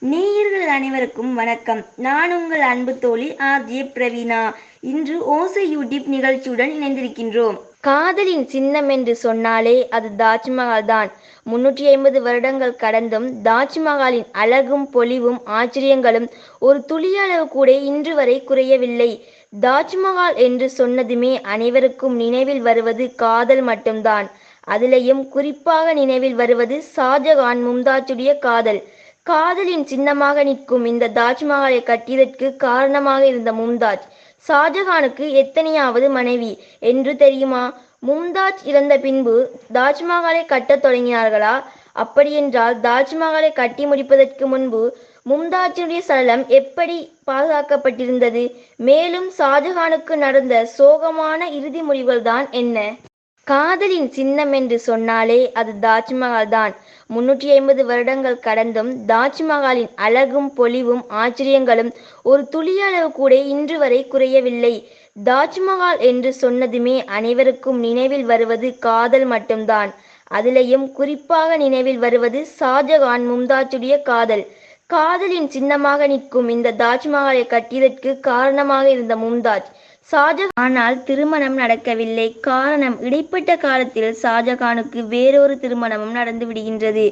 நேயர்கள் அனைவருக்கும் வணக்கம். நான் உங்கள் அன்பு தோழி ஆர்ஜே பிரவீனா. இன்று ஓசை யூடியூப் நிகழ்ச்சியுடன் இணைந்திருக்கின்றோம். காதலின் சின்னம் என்று சொன்னாலே அது தாஜ்மஹால் தான். 350 வருடங்கள் கடந்தும் தாஜ்மஹாலின் அழகும் பொலிவும் ஆச்சரியங்களும் ஒரு துளியளவு கூட இன்று வரை குறையவில்லை. தாஜ்மஹால் என்று சொன்னதுமே அனைவருக்கும் நினைவில் வருவது காதல் மட்டும்தான். அதிலையும் குறிப்பாக நினைவில் வருவது ஷாஜகான் மும்தாஜுடைய காதல். காதலின் சின்னமாக நிற்கும் இந்த தாஜ்மஹாலை கட்டியதற்கு காரணமாக இருந்த மும்தாஜ் ஷாஜகானுக்கு எத்தனையாவது மனைவி என்று தெரியுமா? மும்தாஜ் இறந்த பின்பு தாஜ்மஹாலை கட்டத் தொடங்கினார்களா? அப்படியென்றால் தாஜ்மஹாலை கட்டி முடிப்பதற்கு முன்பு மும்தாஜினுடைய சடலம் எப்படி பாதுகாக்கப்பட்டிருந்தது? மேலும் ஷாஜகானுக்கு நடந்த சோகமான இறுதி முடிவுகள் என்ன? காதலின் சின்னம் என்று சொன்னாலே அது தாஜ்மஹால் தான். 350 வருடங்கள் கடந்தும் தாஜ்மஹாலின் அழகும் பொலிவும் ஆச்சரியங்களும் ஒரு துளியளவு கூட இன்று வரை குறையவில்லை. தாஜ்மஹால் என்று சொன்னதுமே அனைவருக்கும் நினைவில் வருவது காதல் மட்டும்தான். அதிலையும் குறிப்பாக நினைவில் வருவது ஷாஜகான் மும்தாஜுடைய காதல். காதலின் சின்னமாக நிற்கும் இந்த தாஜ்மஹாலை கட்டியதற்கு காரணமாக இருந்த மும்தாஜ் ஷாஜகான். ஆனால் திருமணம் நடக்கவில்லை. காரணம், இடைப்பட்ட காலத்தில் ஷாஜகானுக்கு வேறொரு திருமணமும் நடந்து விடுகின்றது.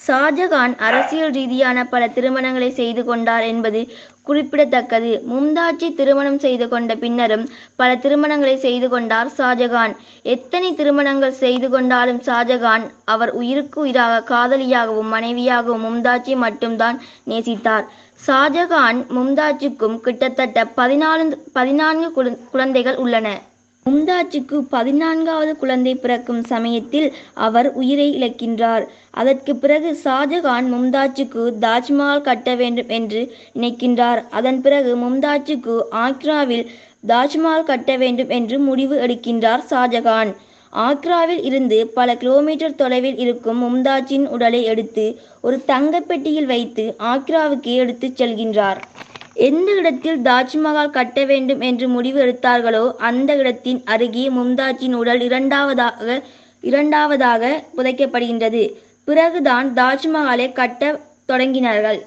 ஷாஜகான் அரசியல் ரீதியான பல திருமணங்களை செய்து கொண்டார் என்பது குறிப்பிடத்தக்கது. மும்தாஜை திருமணம் செய்து கொண்ட பின்னரும் பல திருமணங்களை செய்து கொண்டார் ஷாஜகான். எத்தனை திருமணங்கள் செய்து கொண்டாலும் ஷாஜகான் அவர் உயிருக்கு உயிராக காதலியாகவும் மனைவியாகவும் மும்தாஜை மட்டும்தான் நேசித்தார். ஷாஜகான் மும்தாஜுக்கும் கிட்டத்தட்ட 14 குழந்தைகள் உள்ளன. மும்தாஜுக்கு 14வது குழந்தை பிறக்கும் சமயத்தில் அவர் உயிரை இழக்கின்றார். அதற்கு பிறகு ஷாஜகான் மும்தாஜுக்கு தாஜ்மஹால் கட்ட வேண்டும் என்று நினைக்கின்றார். அதன் பிறகு மும்தாஜுக்கு ஆக்ராவில் தாஜ்மஹால் கட்ட வேண்டும் என்று முடிவு எடுக்கின்றார் ஷாஜகான். ஆக்ராவில் இருந்து பல கிலோமீட்டர் தொலைவில் இருக்கும் மும்தாஜின் உடலை எடுத்து ஒரு தங்கப்பெட்டியில் வைத்து ஆக்ராவுக்கு எடுத்துச் செல்கின்றார். எந்த இடத்தில் தாஜ்மஹால் கட்ட வேண்டும் என்று முடிவு எடுத்தார்களோ அந்த இடத்தின் அருகே மும்தாஜின் உடல் இரண்டாவதாக புதைக்கப்படுகின்றது. பிறகுதான் தாஜ்மஹாலை கட்ட தொடங்கினார்கள்.